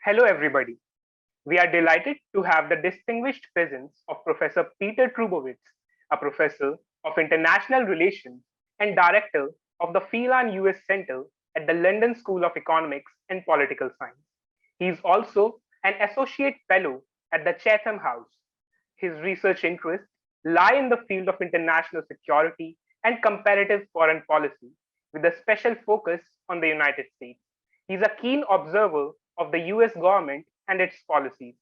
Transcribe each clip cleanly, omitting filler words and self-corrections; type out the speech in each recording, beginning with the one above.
Hello, everybody. We are delighted to have the distinguished presence of Professor Peter Trubowitz, a professor of international relations and director of the Phelan US Centre at the London School of Economics and Political Science. He is also an associate fellow at the Chatham House. His research interests lie in the field of international security and comparative foreign policy, with a special focus on the United States. He is a keen observer of the US government and its policies.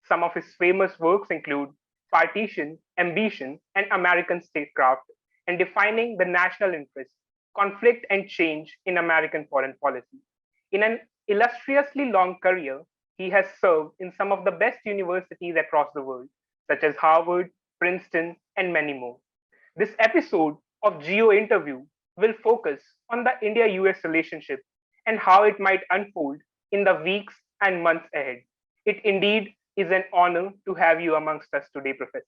Some of his famous works include Partition, Ambition, and American Statecraft, and Defining the National Interest, Conflict and Change in American Foreign Policy. In an illustriously long career, he has served in some of the best universities across the world, such as Harvard, Princeton, and many more. This episode of Geo Interview will focus on the India US relationship and how it might unfold in the weeks and months ahead. It indeed is an honor to have you amongst us today, Professor.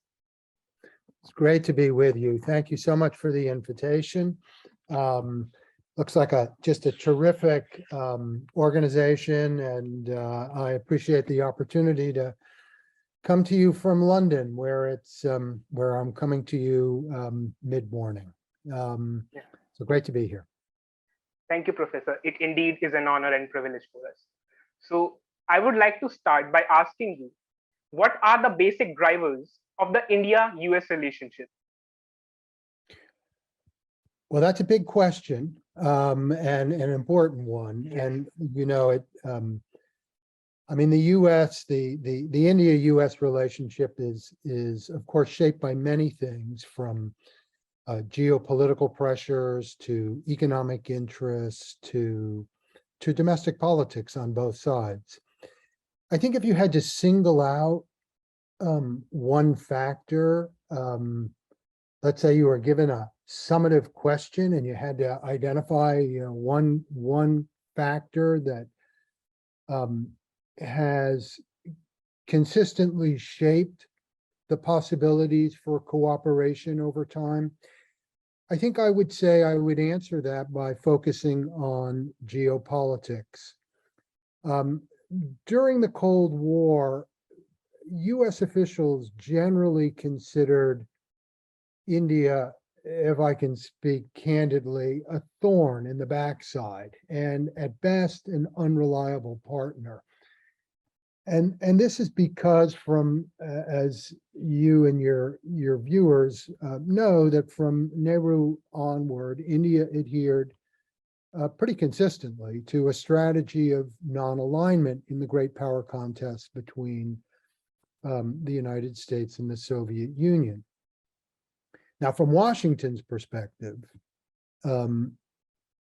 It's great to be with you. Thank you so much for the invitation. Looks like just a terrific organization, and I appreciate the opportunity to come to you from London, where I'm coming to you mid-morning. So great to be here. Thank you, Professor. It indeed is an honor and privilege for us. So I would like to start by asking you, what are the basic drivers of the India-US relationship? Well, that's a big question, and an important one. And I mean, the U.S., the India-U.S. relationship is of course shaped by many things, from geopolitical pressures to economic interests to domestic politics on both sides. I think if you had to single out one factor, let's say you were given a summative question and you had to identify, one factor that has consistently shaped the possibilities for cooperation over time, I think I would say I would answer that by focusing on geopolitics. During the Cold War, US officials generally considered India, if I can speak candidly, a thorn in the backside, and at best an unreliable partner. And this is because as you and your viewers know, that from Nehru onward, India adhered pretty consistently to a strategy of non-alignment in the great power contest between the United States and the Soviet Union. Now, from Washington's perspective,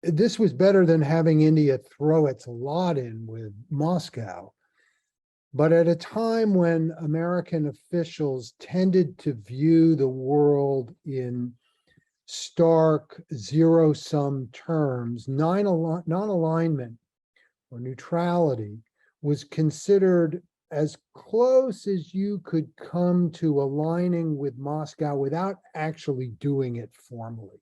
this was better than having India throw its lot in with Moscow. But at a time when American officials tended to view the world in stark zero-sum terms, non-alignment or neutrality was considered as close as you could come to aligning with Moscow without actually doing it formally.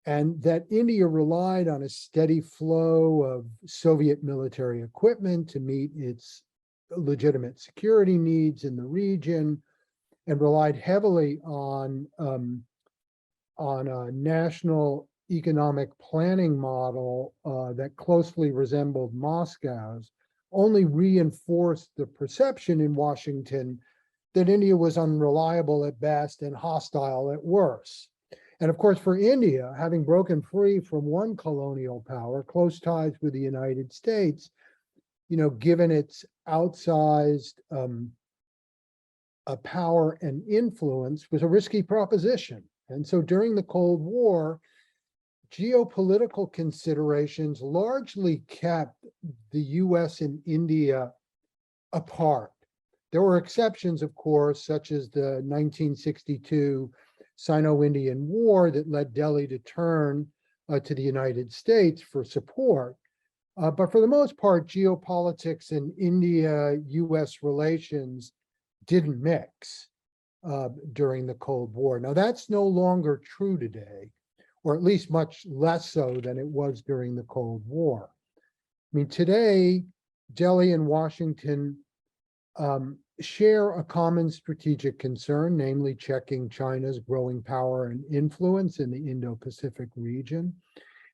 And that India relied on a steady flow of Soviet military equipment to meet its legitimate security needs in the region, and relied heavily on a national economic planning model that closely resembled Moscow's, only reinforced the perception in Washington that India was unreliable at best and hostile at worst. And of course, for India, having broken free from one colonial power, close ties with the United States, given its outsized power and influence, was a risky proposition. And so during the Cold War, geopolitical considerations largely kept the US and India apart. There were exceptions, of course, such as the 1962 Sino-Indian War that led Delhi to turn to the United States for support. But for the most part, geopolitics and India-US relations didn't mix during the Cold War. Now, that's no longer true today, or at least much less so than it was during the Cold War. I mean, today, Delhi and Washington share a common strategic concern, namely checking China's growing power and influence in the Indo-Pacific region.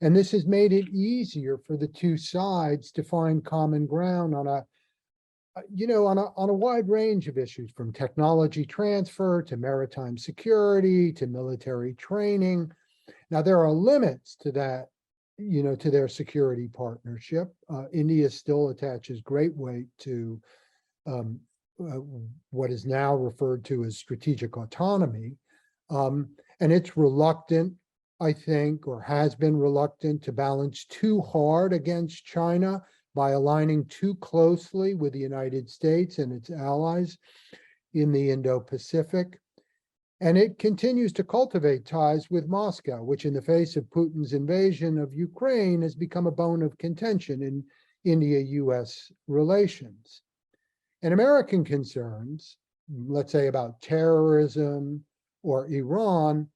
And this has made it easier for the two sides to find common ground on a wide range of issues, from technology transfer to maritime security to military training. Now, there are limits to that, to their security partnership. India still attaches great weight to what is now referred to as strategic autonomy. And it's reluctant, I think, or has been reluctant to balance too hard against China by aligning too closely with the United States and its allies in the Indo-Pacific. And it continues to cultivate ties with Moscow, which in the face of Putin's invasion of Ukraine has become a bone of contention in India-US relations. And American concerns, let's say about terrorism or Iran,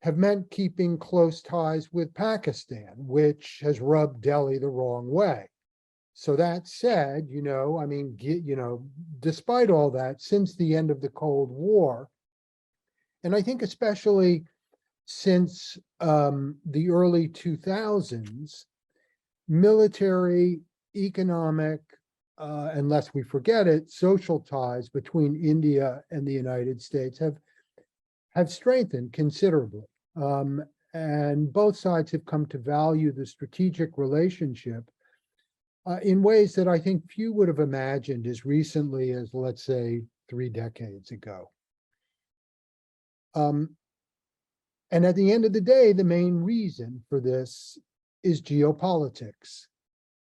have meant keeping close ties with Pakistan, which has rubbed Delhi the wrong way. So that said, despite all that, since the end of the Cold War, and I think especially since the early 2000s, military, economic, and lest we forget it, social ties between India and the United States have strengthened considerably. And both sides have come to value the strategic relationship in ways that I think few would have imagined as recently as, let's say, 3 decades ago. And at the end of the day, the main reason for this is geopolitics.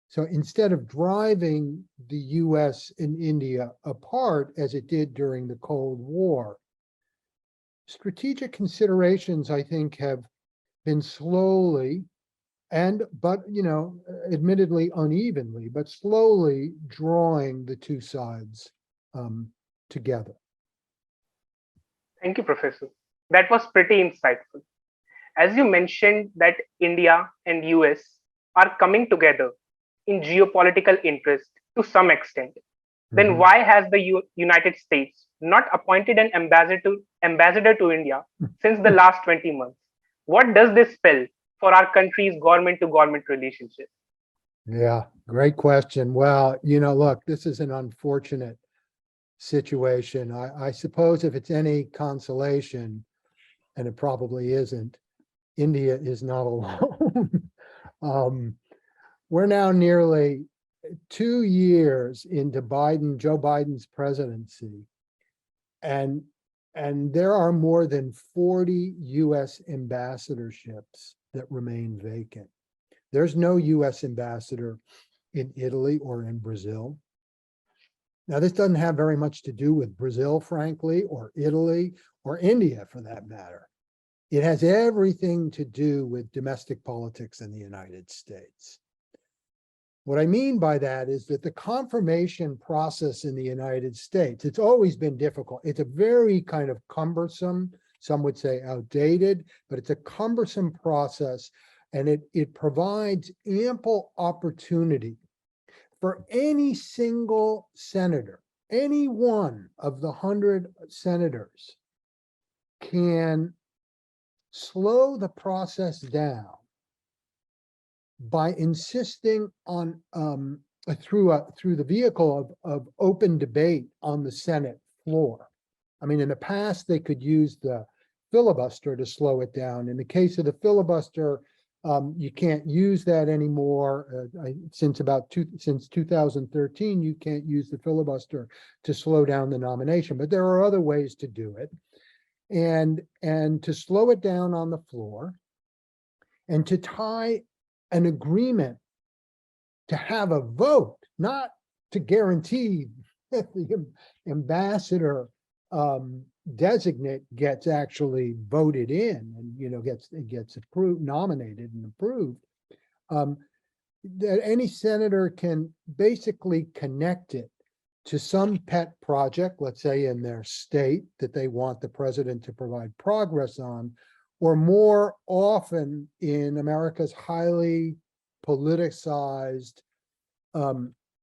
So instead of driving the US and India apart as it did during the Cold War, strategic considerations, I think, have been slowly admittedly unevenly, but slowly drawing the two sides together. Thank you, Professor. That was pretty insightful. As you mentioned that India and US are coming together in geopolitical interest to some extent, then why has the United States not appointed an ambassador to India since the last 20 months? What does this spell for our country's government-to-government relationship? Yeah, great question. Well, look, this is an unfortunate situation. I suppose if it's any consolation, and it probably isn't, India is not alone. We're now nearly 2 years into Joe Biden's presidency, and there are more than 40 US ambassadorships that remain vacant. There's no US ambassador in Italy or in Brazil. Now, this doesn't have very much to do with Brazil, frankly, or Italy, or India for that matter. It has everything to do with domestic politics in the United States. What I mean by that is that the confirmation process in the United States, it's always been difficult. It's a very kind of cumbersome, some would say outdated, but it's a cumbersome process, and it provides ample opportunity for any single senator, any one of the 100 senators can slow the process down by insisting on through the vehicle of open debate on the Senate floor. I mean, in the past, they could use the filibuster to slow it down. In the case of the filibuster, you can't use that anymore. Since 2013, you can't use the filibuster to slow down the nomination, but there are other ways to do it. And to slow it down on the floor, and to tie an agreement to have a vote, not to guarantee that the ambassador designate gets actually voted in and gets approved, nominated and approved, that any senator can basically connect it to some pet project, let's say in their state, that they want the president to provide progress on, or more often in America's highly politicized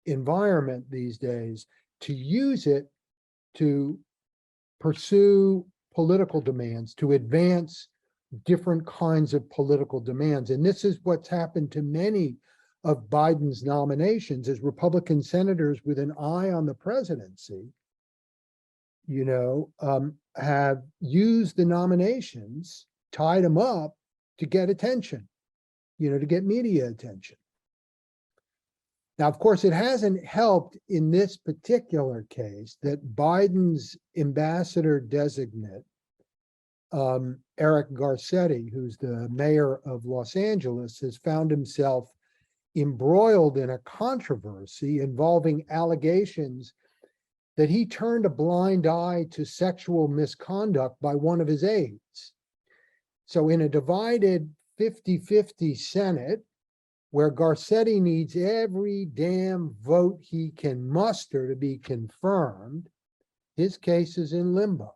environment these days to use it to pursue political demands, to advance different kinds of political demands. And this is what's happened to many of Biden's nominations as Republican senators with an eye on the presidency, have used the nominations, tied them up to get attention, to get media attention. Now, of course, it hasn't helped in this particular case that Biden's ambassador designate, Eric Garcetti, who's the mayor of Los Angeles, has found himself embroiled in a controversy involving allegations that he turned a blind eye to sexual misconduct by one of his aides. So in a divided 50-50 Senate, where Garcetti needs every damn vote he can muster to be confirmed, his case is in limbo.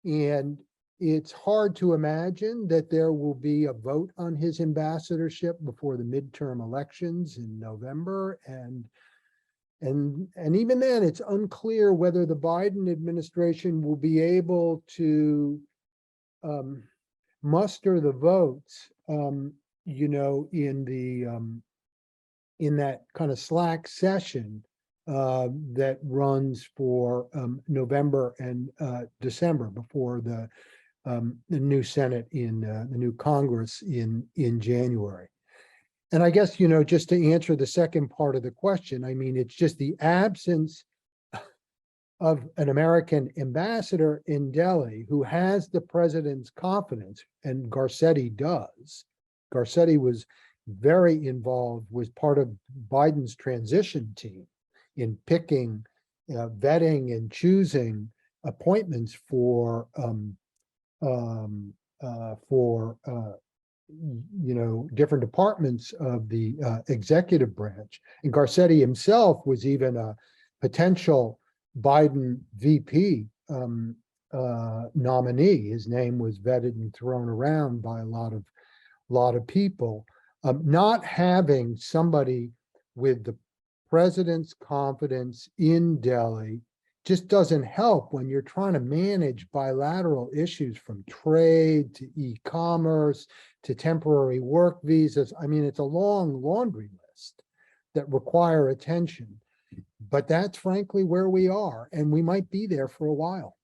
And it's hard to imagine that there will be a vote on his ambassadorship before the midterm elections in November. And even then, it's unclear whether the Biden administration will be able to muster the votes, in that kind of slack session that runs for November and December before the new Senate in the new Congress in January. And I guess, just to answer the second part of the question, I mean, it's just the absence of an American ambassador in Delhi who has the president's confidence, and Garcetti does. Garcetti was very involved, was part of Biden's transition team in picking, vetting and choosing appointments for different departments of the executive branch. And Garcetti himself was even a potential Biden VP nominee. His name was vetted and thrown around by a lot of people. Not having somebody with the president's confidence in Delhi just doesn't help when you're trying to manage bilateral issues from trade to e-commerce to temporary work visas. I mean, it's a long laundry list that require attention, but that's frankly where we are, and we might be there for a while.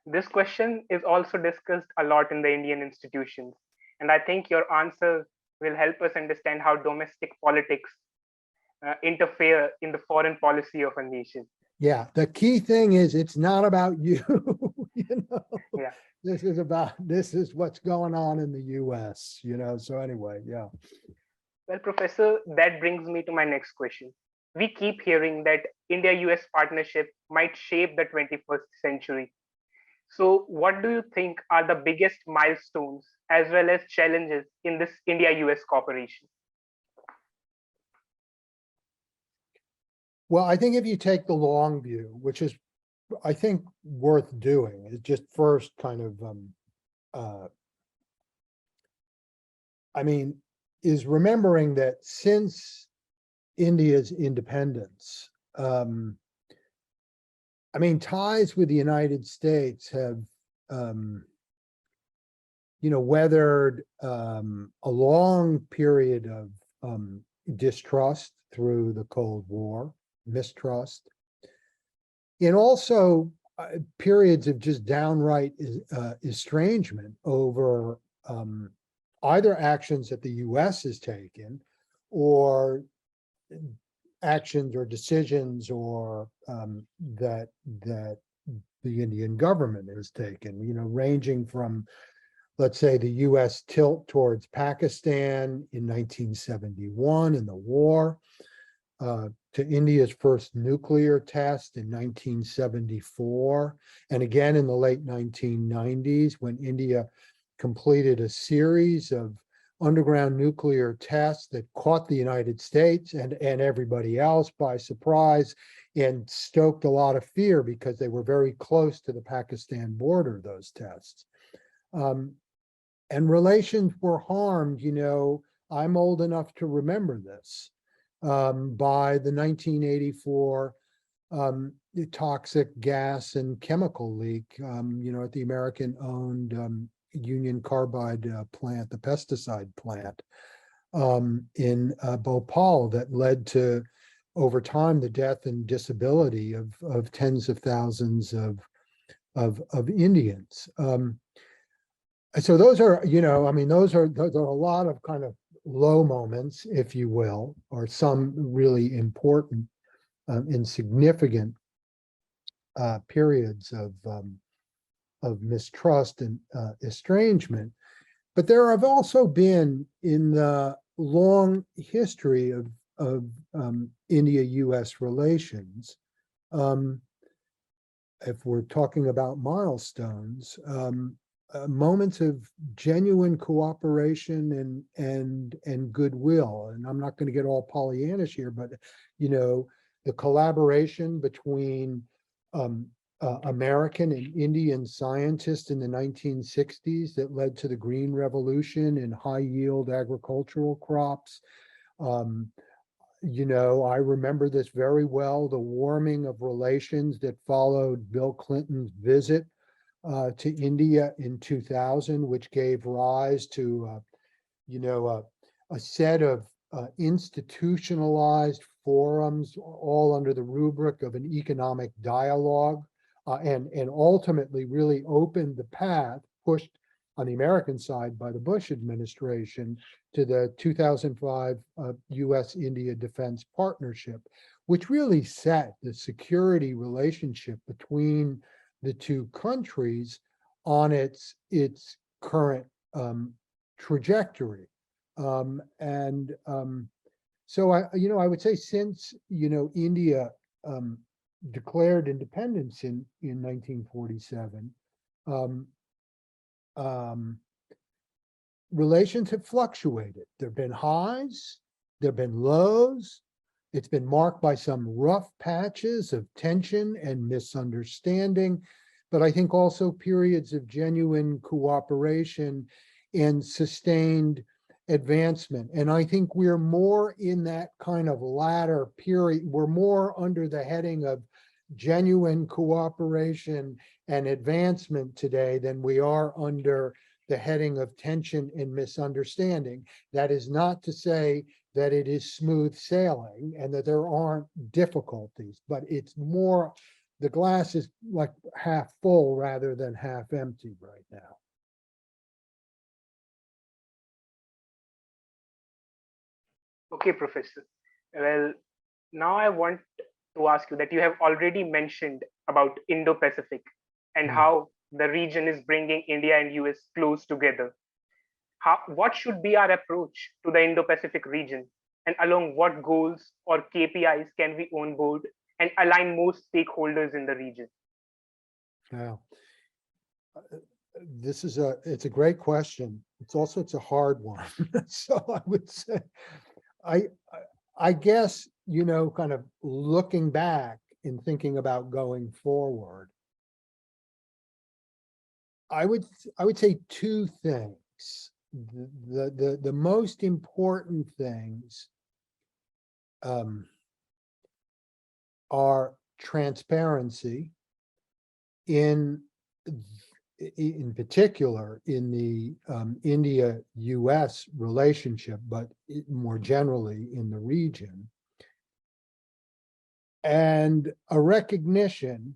This question is also discussed a lot in the Indian institutions, and I think your answer will help us understand how domestic politics interfere in the foreign policy of a nation. Yeah, the key thing is it's not about you. Yeah. This is what's going on in the US, so anyway, yeah. Well, Professor, that brings me to my next question. We keep hearing that India-US partnership might shape the 21st century. So what do you think are the biggest milestones as well as challenges in this India-US cooperation? Well, I think if you take the long view, which is, I think, worth doing, is just first kind of, is remembering that since India's independence, ties with the United States have, weathered a long period of distrust through the Cold War, mistrust, and also periods of just downright estrangement over either actions that the US has taken or actions or decisions or that the Indian government has taken, ranging from, let's say, the US tilt towards Pakistan in 1971 in the war, to India's first nuclear test in 1974, and again in the late 1990s when India completed a series of underground nuclear tests that caught the United States and everybody else by surprise and stoked a lot of fear because they were very close to the Pakistan border, those tests. And relations were harmed, I'm old enough to remember this. By the 1984 toxic gas and chemical leak, at the American-owned Union Carbide plant, the pesticide plant in Bhopal, that led to, over time, the death and disability of tens of thousands of Indians. So those are, those are a lot of kind of low moments, if you will, or some really important and significant periods of mistrust and estrangement. But there have also been, in the long history of India-US relations, if we're talking about milestones, moments of genuine cooperation and goodwill. And I'm not going to get all Pollyannish here, but the collaboration between American and Indian scientists in the 1960s that led to the Green Revolution and high yield agricultural crops. I remember this very well, the warming of relations that followed Bill Clinton's visit to India in 2000, which gave rise to, a set of institutionalized forums, all under the rubric of an economic dialogue, and ultimately really opened the path, pushed on the American side by the Bush administration, to the 2005 US-India Defense Partnership, which really set the security relationship between the two countries on its current trajectory. So I would say, since India declared independence in 1947, relations have fluctuated. There have been highs, there have been lows. It's been marked by some rough patches of tension and misunderstanding, but I think also periods of genuine cooperation and sustained advancement. And I think we're more in that kind of latter period. We're more under the heading of genuine cooperation and advancement today than we are under the heading of tension and misunderstanding. That is not to say that it is smooth sailing and that there aren't difficulties, but it's more, the glass is like half full rather than half empty right now. Okay, Professor. Well, now I want to ask you that you have already mentioned about Indo-Pacific and how the region is bringing India and US close together. What should be our approach to the Indo-Pacific region, and along what goals or KPIs can we onboard and align most stakeholders in the region? Now, it's a great question. It's a hard one. So I would say, I guess, kind of looking back and thinking about going forward, I would say two things. The most important things are transparency in particular in the India-US relationship, but more generally in the region, and a recognition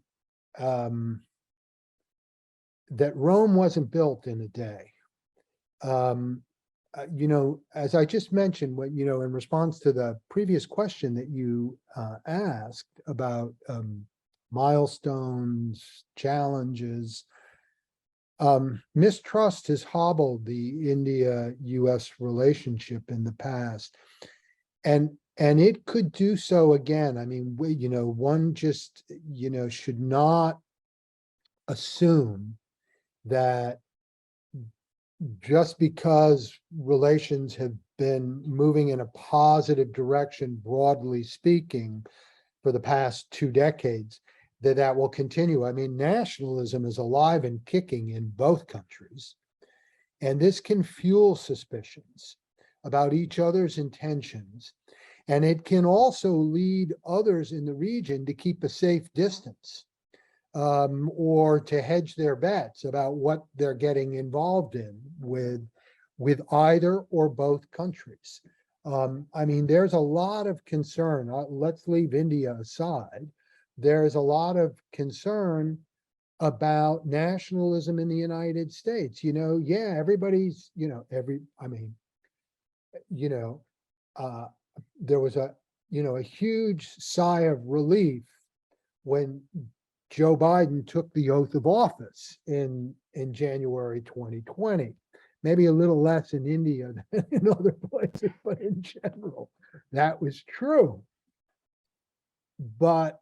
that Rome wasn't built in a day. As I just mentioned, in response to the previous question that you asked about milestones, challenges, mistrust has hobbled the India-US relationship in the past, and it could do so again. I mean, one just should not assume that just because relations have been moving in a positive direction, broadly speaking, for the past 2 decades, that will continue. I mean, nationalism is alive and kicking in both countries, and this can fuel suspicions. about each other's intentions. And it can also lead others in the region to keep a safe distance, or to hedge their bets about what they're getting involved in with either or both countries. I mean, there's a lot of concern. Let's leave India aside. There's a lot of concern about nationalism in the United States. Yeah, everybody's, you know, uh, there was a huge sigh of relief when Joe Biden took the oath of office in January 2020. Maybe a little less in India than in other places, but in general, that was true. But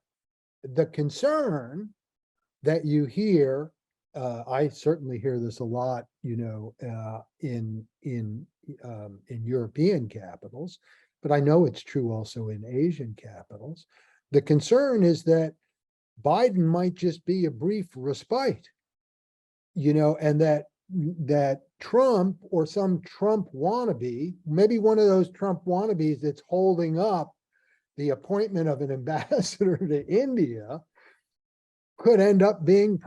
the concern that you hear, I certainly hear this a lot, in European capitals, but I know it's true also in Asian capitals. The concern is that Biden might just be a brief respite, and that Trump or some Trump wannabe, maybe one of those Trump wannabes that's holding up the appointment of an ambassador to India, could end up being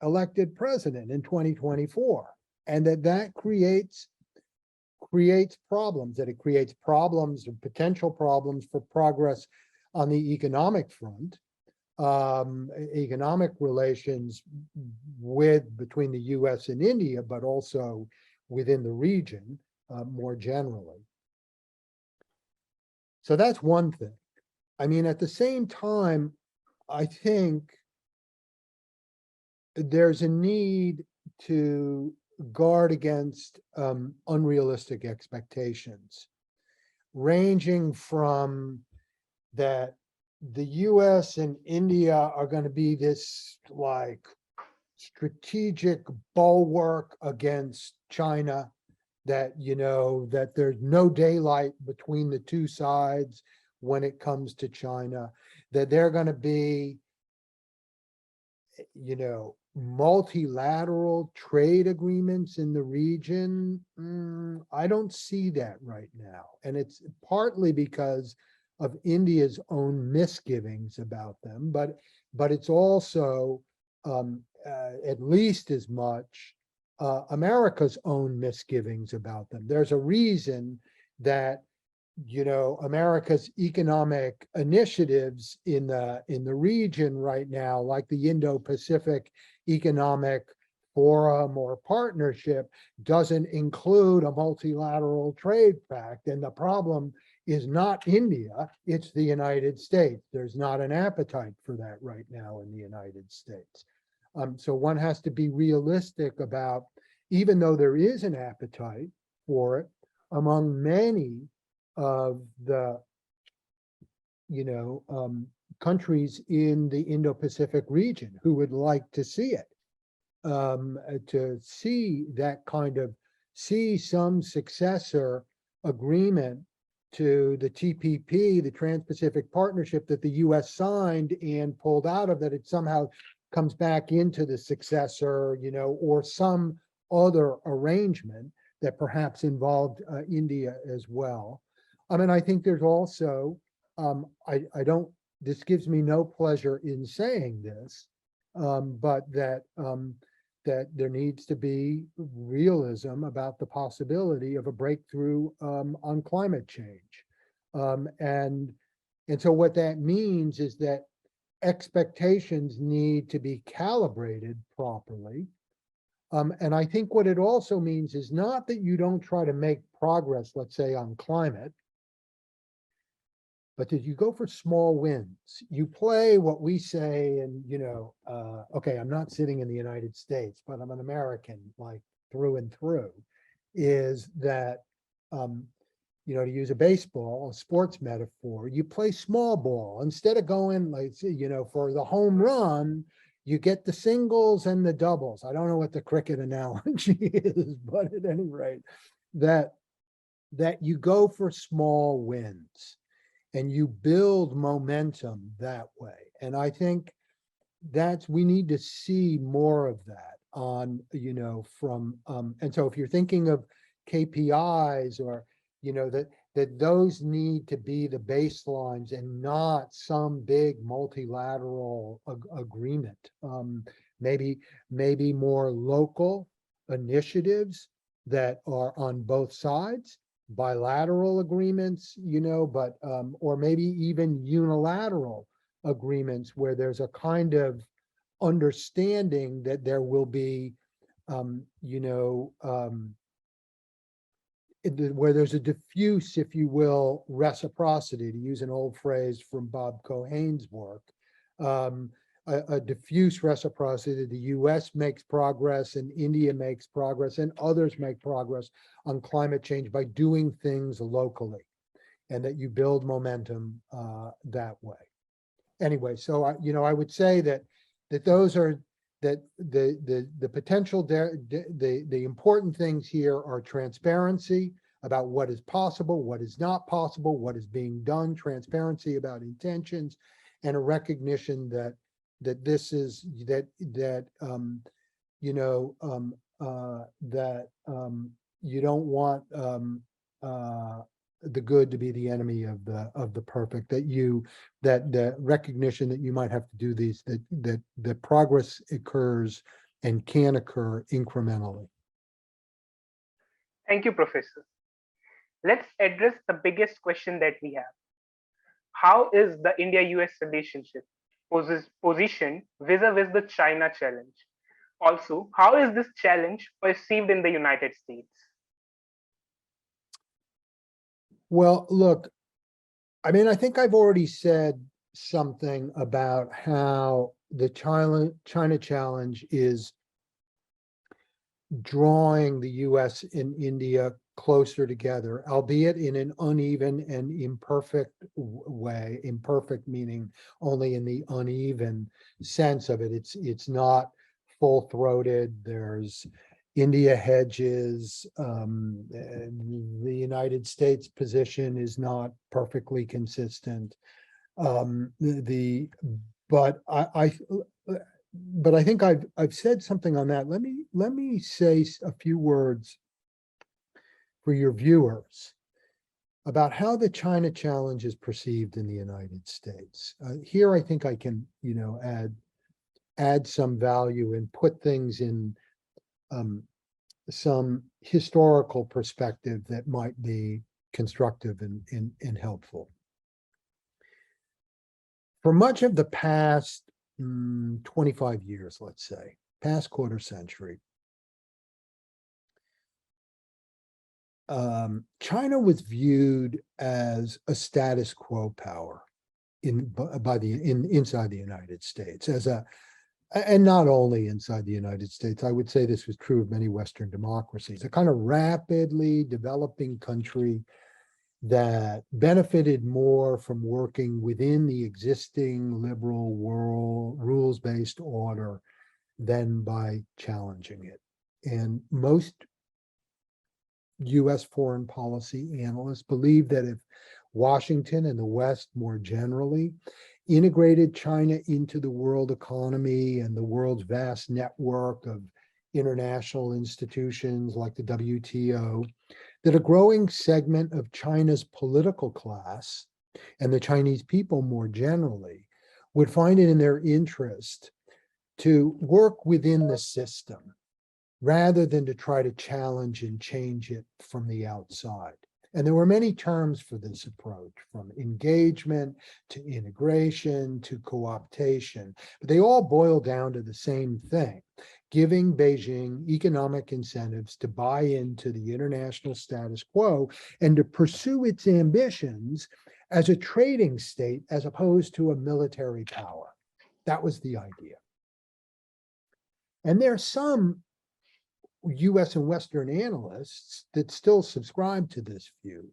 elected president in 2024. And that creates problems, it creates problems or potential problems for progress on the economic front, economic relations between the US and India, but also within the region more generally. So that's one thing. I mean, at the same time, I think there's a need to guard against unrealistic expectations, ranging from that the US and India are going to be this like strategic bulwark against China, that that there's no daylight between the two sides when it comes to China, that they're going to be multilateral trade agreements in the region. I don't see that right now. And it's partly because of India's own misgivings about them, but it's also at least as much America's own misgivings about them. There's a reason that America's economic initiatives in the region right now, like the Indo-Pacific Economic Forum or Partnership, doesn't include a multilateral trade pact. And the problem is not India, it's the United States. There's not an appetite for that right now in the United States. So one has to be realistic about, even though there is an appetite for it among many of the countries in the Indo-Pacific region who would like to see it, to see some successor agreement to the TPP, the Trans-Pacific Partnership that the US signed and pulled out of, that it somehow comes back into the successor, or some other arrangement that perhaps involved India as well. I mean, I think there's also, this gives me no pleasure in saying this, but that there needs to be realism about the possibility of a breakthrough on climate change. And so what that means is that expectations need to be calibrated properly. And I think what it also means is not that you don't try to make progress, let's say, on climate, but that you go for small wins. You play what we say, and okay, I'm not sitting in the United States, but I'm an American, like through and through, is that, to use a sports metaphor, you play small ball. Instead of going, like, for the home run, you get the singles and the doubles. I don't know what the cricket analogy is, but at any rate, that you go for small wins and you build momentum that way. And I think we need to see more of that on, and so if you're thinking of KPIs or that those need to be the baselines and not some big multilateral agreement. Maybe more local initiatives that are on both sides, bilateral agreements, but or maybe even unilateral agreements where there's a kind of understanding that there will be where there's a diffuse, if you will, reciprocity, to use an old phrase from Bob Cohen's work, a diffuse reciprocity. The US makes progress and India makes progress and others make progress on climate change by doing things locally, and that you build momentum that way. Anyway, so I would say that those are that the potential there, the important things here are transparency about what is possible, what is not possible, what is being done, transparency about intentions, and a recognition that this is that you don't want the good to be the enemy of the perfect, that the recognition that you might have to do these, that progress occurs and can occur incrementally. Thank you, Professor. Let's address the biggest question that we have. How is the India-US relationship positioned vis-a-vis the China challenge? Also, how is this challenge perceived in the United States? Well, look, I mean, I think I've already said something about how the China challenge is drawing the US and India closer together, albeit in an uneven and imperfect way. Imperfect meaning only in the uneven sense of it. It's not full-throated. There's India hedges. The United States position is not perfectly consistent. But I think I've said something on that. Let me say a few words for your viewers about how the China challenge is perceived in the United States. Here, I think I can, add some value and put things in some historical perspective that might be constructive and helpful. For much of the past 25 years, let's say, past quarter century, China was viewed as a status quo power inside the United States, and not only inside the United States. I would say this was true of many Western democracies, a kind of rapidly developing country that benefited more from working within the existing liberal world rules-based order than by challenging it. And most US foreign policy analysts believe that if Washington and the West more generally integrated China into the world economy and the world's vast network of international institutions like the WTO, that a growing segment of China's political class and the Chinese people more generally would find it in their interest to work within the system rather than to try to challenge and change it from the outside. And there were many terms for this approach, from engagement to integration to co-optation, but they all boil down to the same thing: giving Beijing economic incentives to buy into the international status quo and to pursue its ambitions as a trading state as opposed to a military power. That was the idea. And there are some US and Western analysts that still subscribe to this view.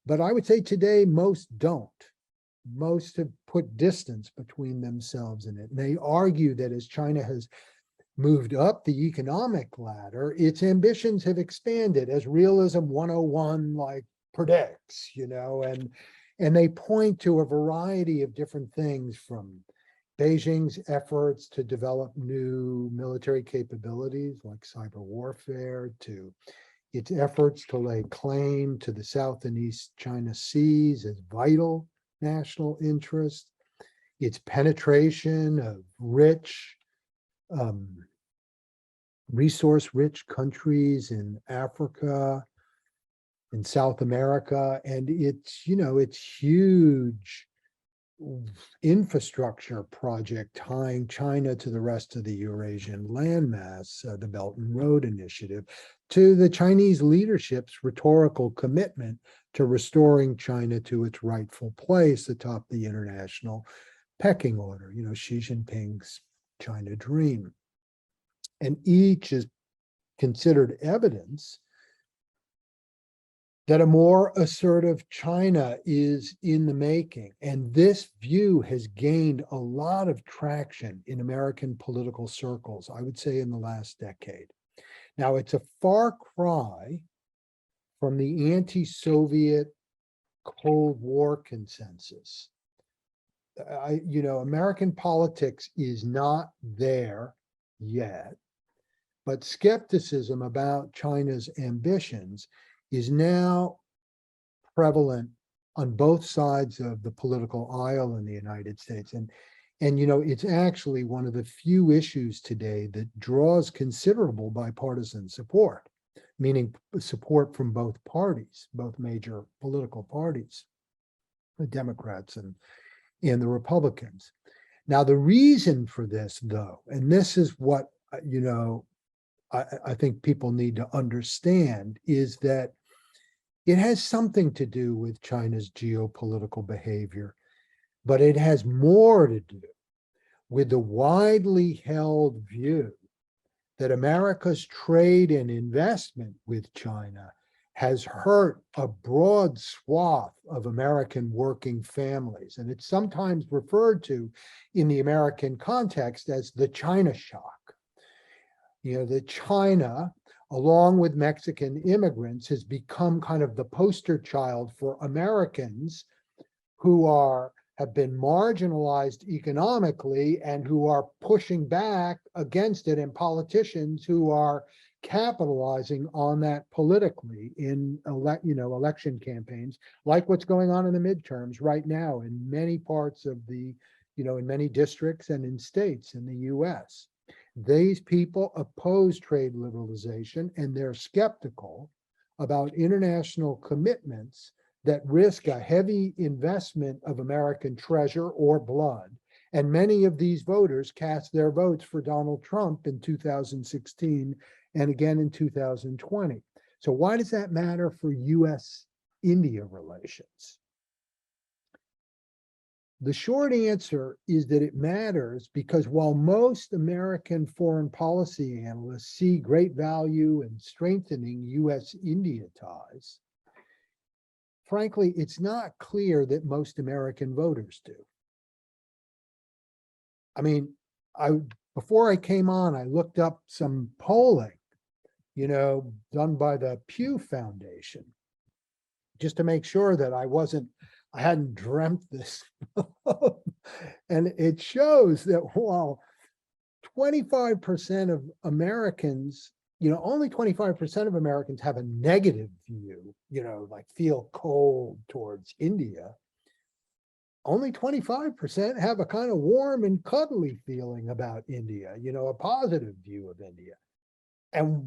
But I would say today most don't. Most have put distance between themselves and it. And they argue that as China has moved up the economic ladder, its ambitions have expanded, as Realism 101 predicts, and they point to a variety of different things, from Beijing's efforts to develop new military capabilities like cyber warfare, to its efforts to lay claim to the South and East China Seas as vital national interest, its penetration of rich, resource-rich countries in Africa, in South America, and its, its huge infrastructure project tying China to the rest of the Eurasian landmass, the Belt and Road Initiative, to the Chinese leadership's rhetorical commitment to restoring China to its rightful place atop the international pecking order, Xi Jinping's China dream. And each is considered evidence that a more assertive China is in the making. And this view has gained a lot of traction in American political circles, I would say, in the last decade. Now, it's a far cry from the anti-Soviet Cold War consensus. American politics is not there yet, but skepticism about China's ambitions is now prevalent on both sides of the political aisle in the United States. And it's actually one of the few issues today that draws considerable bipartisan support, meaning support from both parties, both major political parties, the Democrats and the Republicans. Now, the reason for this, though, and this is what, I think people need to understand, is that it has something to do with China's geopolitical behavior, but it has more to do with the widely held view that America's trade and investment with China has hurt a broad swath of American working families. And it's sometimes referred to in the American context as the China shock. That China, along with Mexican immigrants, has become kind of the poster child for Americans who have been marginalized economically and who are pushing back against it, and politicians who are capitalizing on that politically in election campaigns, like what's going on in the midterms right now in many parts of in many districts and in states in the US. These people oppose trade liberalization, and they're skeptical about international commitments that risk a heavy investment of American treasure or blood. And many of these voters cast their votes for Donald Trump in 2016 and again in 2020. So why does that matter for US-India relations? The short answer is that it matters because while most American foreign policy analysts see great value in strengthening US-India ties, frankly, it's not clear that most American voters do. I mean, before I came on, I looked up some polling, done by the Pew Foundation, just to make sure that I hadn't dreamt this. And it shows that while 25% of Americans, only 25% of Americans have a negative view, like feel cold towards India, only 25% have a kind of warm and cuddly feeling about India, a positive view of India. And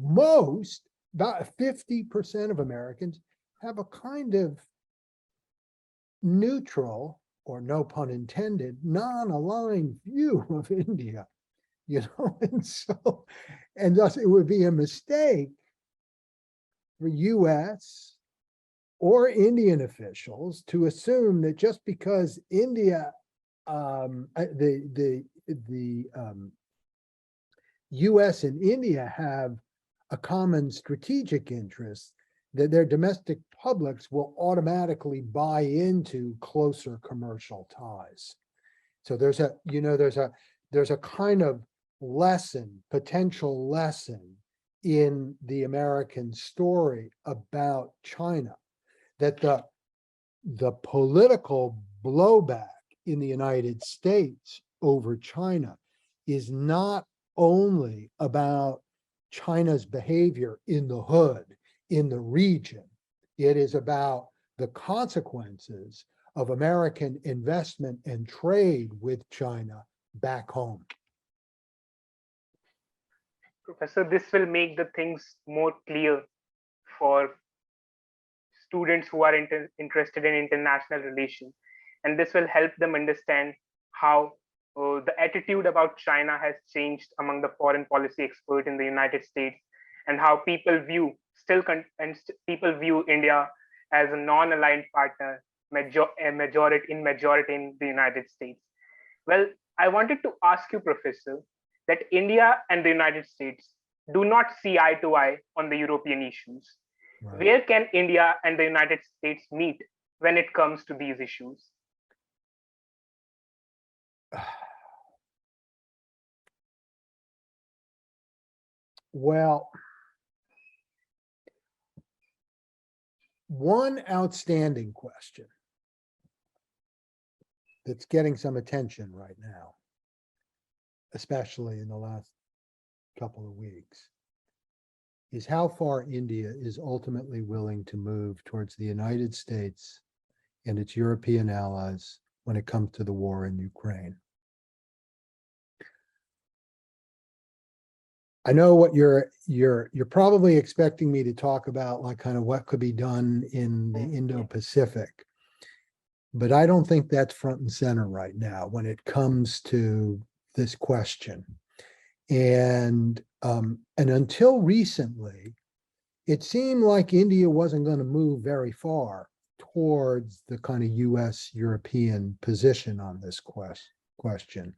about 50% of Americans have a kind of neutral, or no pun intended, non-aligned view of India, and thus it would be a mistake for US or Indian officials to assume that just because India, the US and India have a common strategic interest, that their domestic publics will automatically buy into closer commercial ties. So there's a kind of potential lesson in the American story about China, that the political blowback in the United States over China is not only about China's behavior in the hood in the region. It is about the consequences of American investment and trade with China back home. Professor, this will make the things more clear for students who are interested in international relations. And this will help them understand how the attitude about China has changed among the foreign policy expert in the United States, and how people view people view India as a non-aligned partner, majority in the United States. Well, I wanted to ask you, Professor, that India and the United States do not see eye to eye on the European issues. Right. Where can India and the United States meet when it comes to these issues? Well, one outstanding question that's getting some attention right now, especially in the last couple of weeks, is how far India is ultimately willing to move towards the United States and its European allies when it comes to the war in Ukraine. I know what you're probably expecting me to talk about, like kind of what could be done in the Indo-Pacific, but I don't think that's front and center right now when it comes to this question. And until recently, it seemed like India wasn't going to move very far towards the kind of US-European position on this question.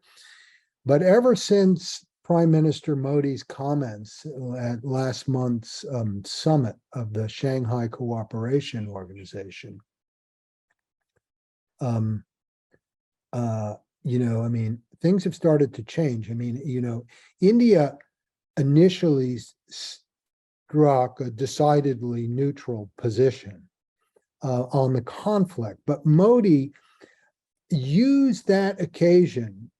But ever since Prime Minister Modi's comments at last month's summit of the Shanghai Cooperation Organization, I mean, things have started to change. I mean, India initially struck a decidedly neutral position on the conflict, but Modi used that occasion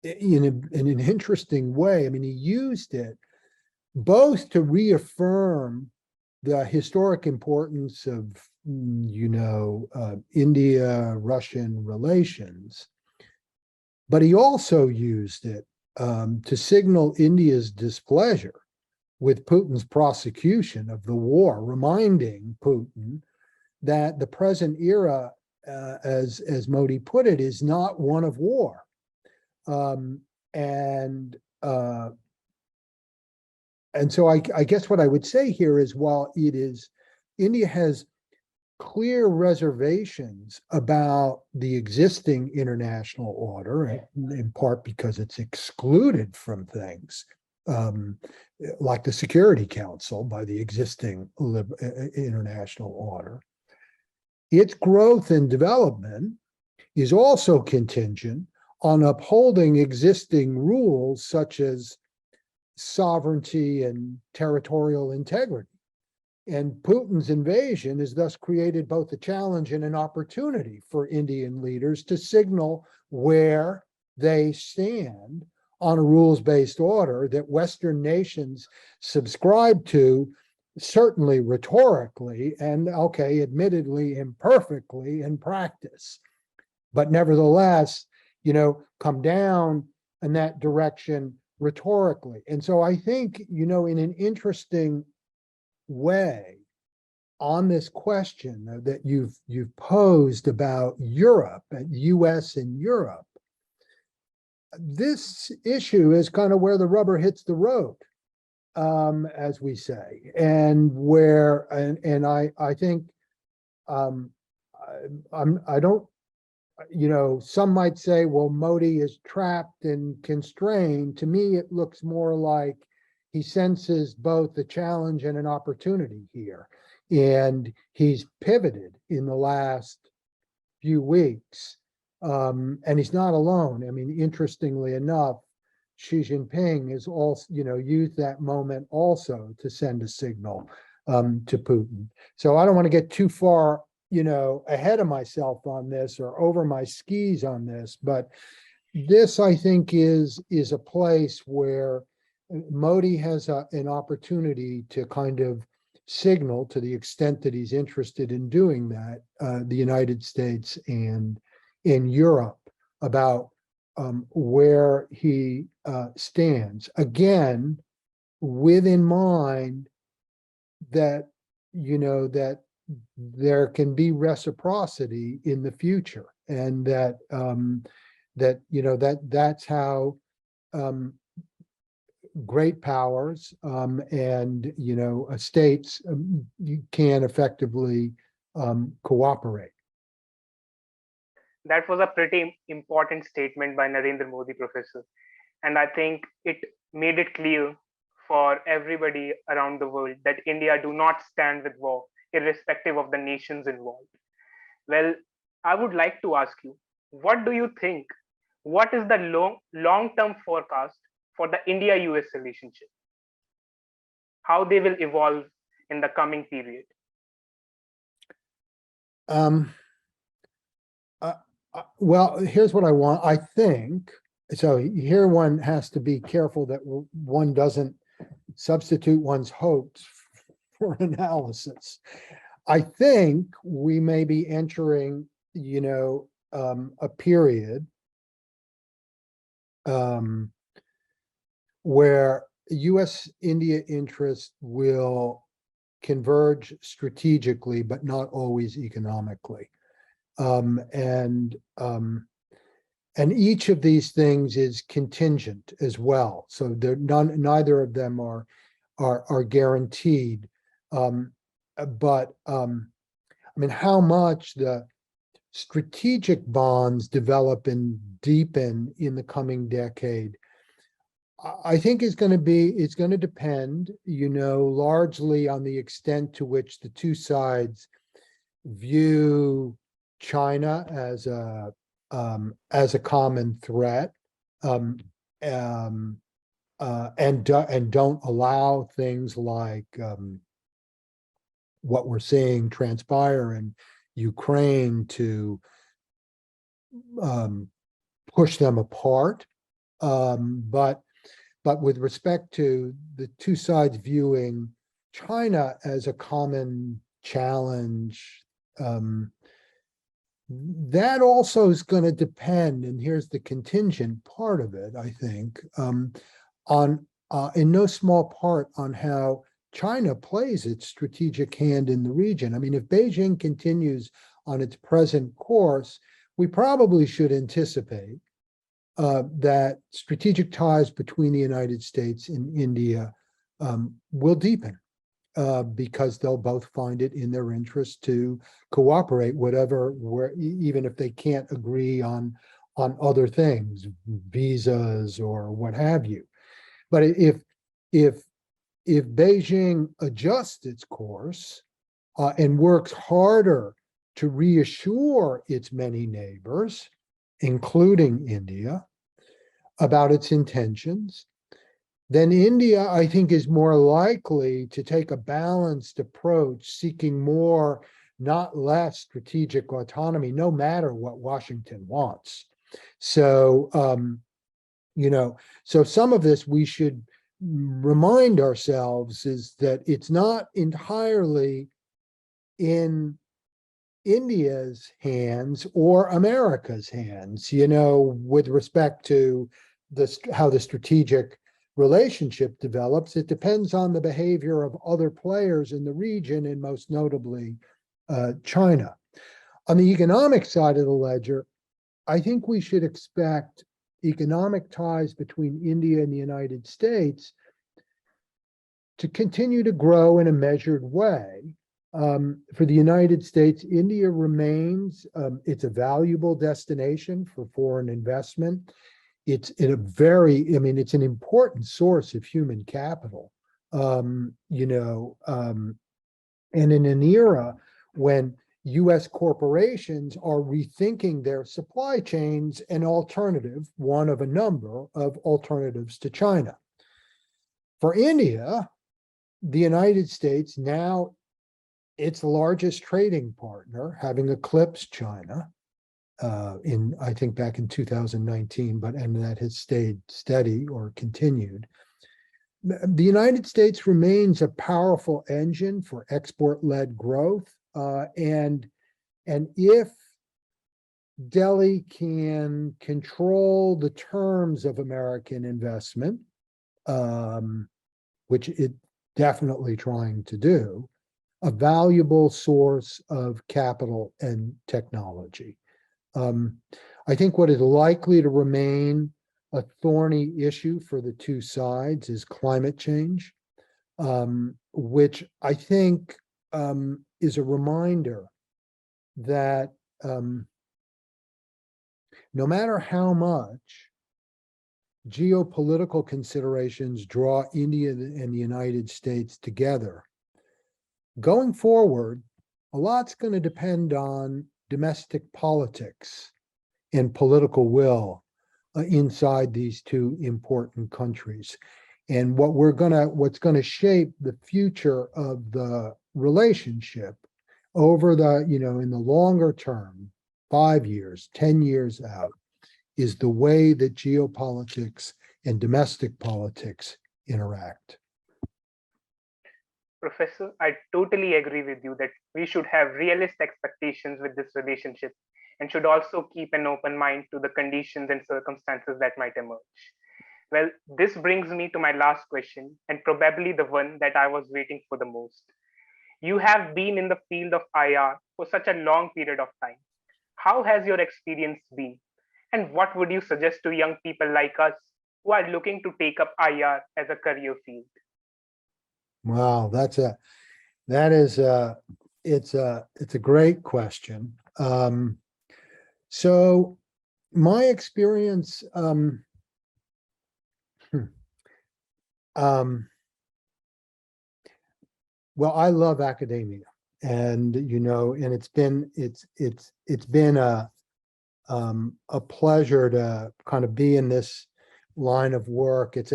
in an interesting way. I mean, he used it both to reaffirm the historic importance of, India-Russian relations, but he also used it to signal India's displeasure with Putin's prosecution of the war, reminding Putin that the present era, as Modi put it, is not one of war. And so I guess what I would say here is, while India has clear reservations about the existing international order, in part because it's excluded from things like the Security Council by the existing international order, its growth and development is also contingent on upholding existing rules such as sovereignty and territorial integrity. And Putin's invasion has thus created both a challenge and an opportunity for Indian leaders to signal where they stand on a rules-based order that Western nations subscribe to, certainly rhetorically, and admittedly imperfectly in practice, but nevertheless, come down in that direction rhetorically. And so I think, in an interesting way, on this question that you've posed about Europe and US and Europe, this issue is kind of where the rubber hits the road, as we say, and I think I don't, some might say, well, Modi is trapped and constrained. To me, it looks more like he senses both a challenge and an opportunity here. And he's pivoted in the last few weeks. And he's not alone. I mean, interestingly enough, Xi Jinping has also, used that moment also to send a signal to Putin. So I don't want to get too far, ahead of myself on this or over my skis on this, but this, I think, is a place where Modi has an opportunity to kind of signal, to the extent that he's interested in doing that, the United States and in Europe about where he stands. Again, with in mind that, that there can be reciprocity in the future, and that that's how great powers and states can effectively cooperate. That was a pretty important statement by Narendra Modi, Professor. And I think it made it clear for everybody around the world that India do not stand with war, irrespective of the nations involved. Well, I would like to ask you, what do you think? What is the long-term forecast for the India-US relationship? How they will evolve in the coming period? Well, here's what I want. I think, so here one has to be careful that one doesn't substitute one's hopes for analysis. I think we may be entering, a period where US-India interests will converge strategically, but not always economically. And each of these things is contingent as well. So neither of them are guaranteed. But I mean, how much the strategic bonds develop and deepen in the coming decade, I think it's going to depend, largely on the extent to which the two sides view China as a common threat, and don't allow things like what we're seeing transpire in Ukraine to push them apart. But with respect to the two sides viewing China as a common challenge, that also is going to depend, and here's the contingent part of it, I think, on in no small part on how China plays its strategic hand in the region. I mean, if Beijing continues on its present course, we probably should anticipate that strategic ties between the United States and India will deepen. Because they'll both find it in their interest to cooperate, even if they can't agree on other things, visas or what have you. But if Beijing adjusts its course and works harder to reassure its many neighbors, including India, about its intentions, then India, I think, is more likely to take a balanced approach, seeking more, not less, strategic autonomy, no matter what Washington wants. So, so some of this we should remind ourselves is that it's not entirely in India's hands or America's hands, with respect to how the strategic relationship develops. It depends on the behavior of other players in the region, and most notably China. On the economic side of the ledger, I think we should expect economic ties between India and the United States to continue to grow in a measured way. For the United States, India remains, it's a valuable destination for foreign investment. It's it's an important source of human capital, and in an era when US corporations are rethinking their supply chains, one of a number of alternatives to China. For India, the United States, now its largest trading partner, having eclipsed China, I think back in 2019, and that has stayed steady or continued. the United States remains a powerful engine for export-led growth, and if Delhi can control the terms of American investment, which it definitely trying to do, a valuable source of capital and technology. I think what is likely to remain a thorny issue for the two sides is climate change, which I think is a reminder that no matter how much geopolitical considerations draw India and the United States together, going forward, a lot's going to depend on domestic politics and political will inside these two important countries. And what's gonna shape the future of the relationship over the, in the longer term, 5 years, 10 years out, is the way that geopolitics and domestic politics interact. Professor, I totally agree with you that we should have realist expectations with this relationship and should also keep an open mind to the conditions and circumstances that might emerge. Well, this brings me to my last question, and probably the one that I was waiting for the most. You have been in the field of IR for such a long period of time. How has your experience been? And what would you suggest to young people like us who are looking to take up IR as a career field? Wow, it's a great question. So my experience, well, I love academia, and and it's been a pleasure to kind of be in this line of work. It's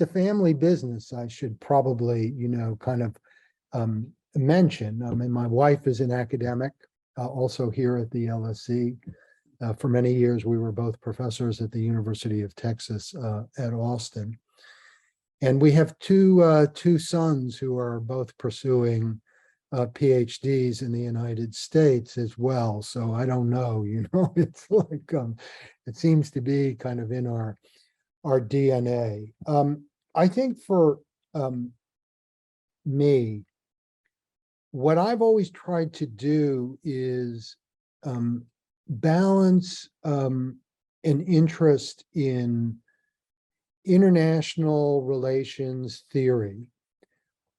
a family business. I should probably kind of mention. I mean, my wife is an academic, also here at the LSE. For many years, we were both professors at the University of Texas at Austin. And we have two sons who are both pursuing PhDs in the United States as well. So I don't know, it's like it seems to be kind of in our DNA. I think for me, what I've always tried to do is balance an interest in international relations theory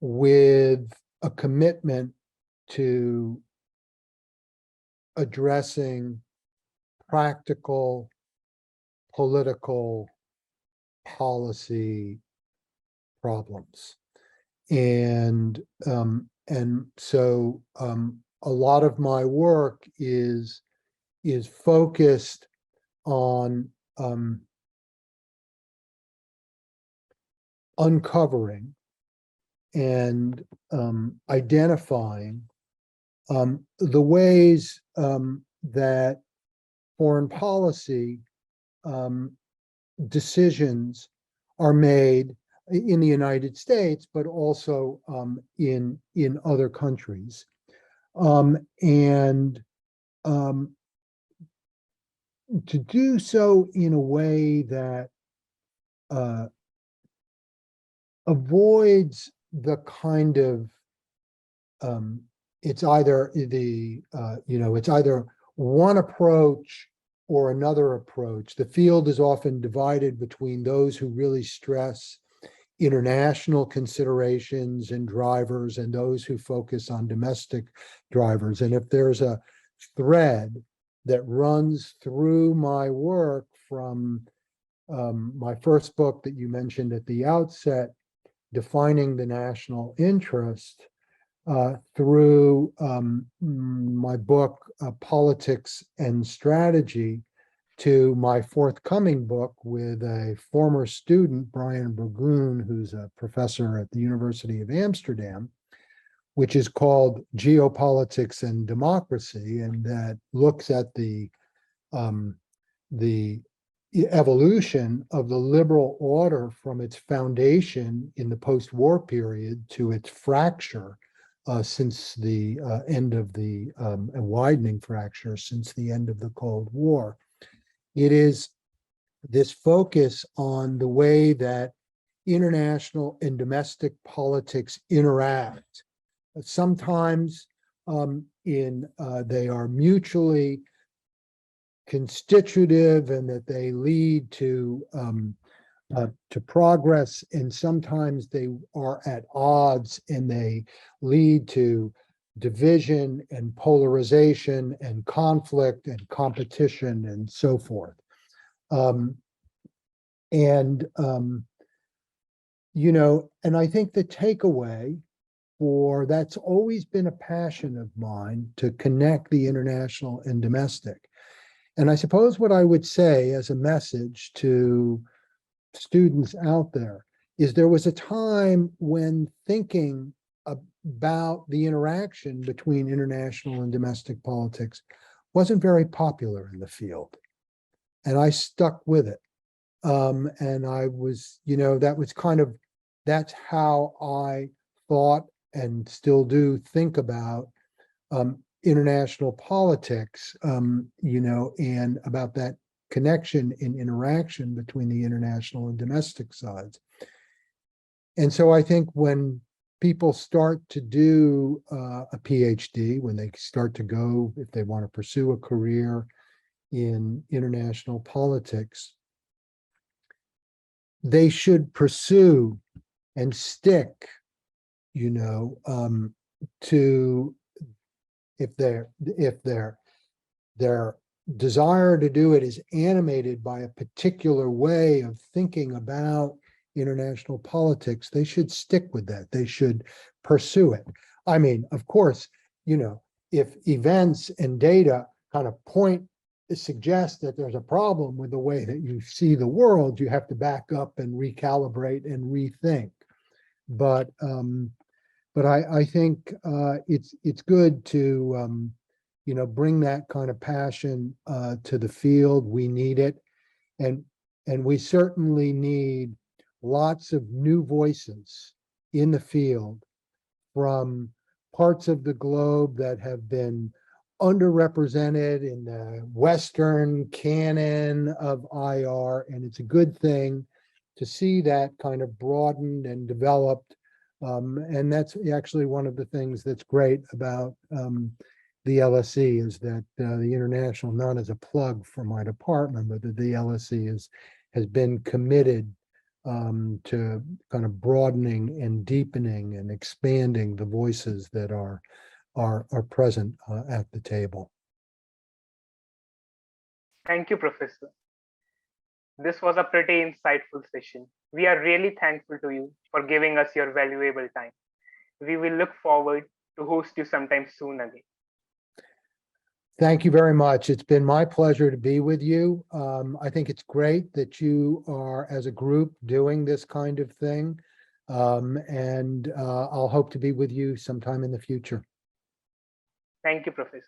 with a commitment to addressing practical political policy problems. And so a lot of my work is focused on uncovering and identifying the ways that foreign policy decisions are made in the United States, but also in other countries, and to do so in a way that avoids the kind of it's either it's either one approach or another approach. The field is often divided between those who really stress international considerations and drivers and those who focus on domestic drivers. And if there's a thread that runs through my work from my first book that you mentioned at the outset, Defining the National Interest, through my book, Politics and Strategy, to my forthcoming book with a former student, Brian Burgoon, who's a professor at the University of Amsterdam, which is called Geopolitics and Democracy, and that looks at the evolution of the liberal order from its foundation in the post-war period to its fracture since the end of the a widening fracture since the end of the Cold War. It is this focus on the way that international and domestic politics interact. Sometimes they are mutually constitutive and that they lead to progress, and sometimes they are at odds and they lead to division and polarization and conflict and competition and so forth. You know, and I think the takeaway for that's always been a passion of mine, to connect the international and domestic. And I suppose what I would say as a message to students out there is there was a time when thinking about the interaction between international and domestic politics wasn't very popular in the field. And I stuck with it. And I was, you know, that was kind of, that's how I thought and still do think about international politics, you know, and about that connection and interaction between the international and domestic sides. And so I think when people start to do a PhD, when they start to go, if they want to pursue a career in international politics, they should pursue and stick, you know, to if their desire to do it is animated by a particular way of thinking about international politics, they should stick with that. They should pursue it. I mean, of course, you know, if events and data kind of suggest that there's a problem with the way that you see the world, you have to back up and recalibrate and rethink. But I think it's good to you know, bring that kind of passion to the field. We need it, and we certainly need lots of new voices in the field from parts of the globe that have been underrepresented in the Western canon of IR, and it's a good thing to see that kind of broadened and developed. And that's actually one of the things that's great about the LSE is that the international, not as a plug for my department, but that the LSE has been committed to kind of broadening and deepening and expanding the voices that are present at the table. Thank you, Professor. This was a pretty insightful session. We are really thankful to you for giving us your valuable time. We will look forward to host you sometime soon again. Thank you very much. It's been my pleasure to be with you. I think it's great that you are, as a group, doing this kind of thing. And I'll hope to be with you sometime in the future. Thank you, Professor.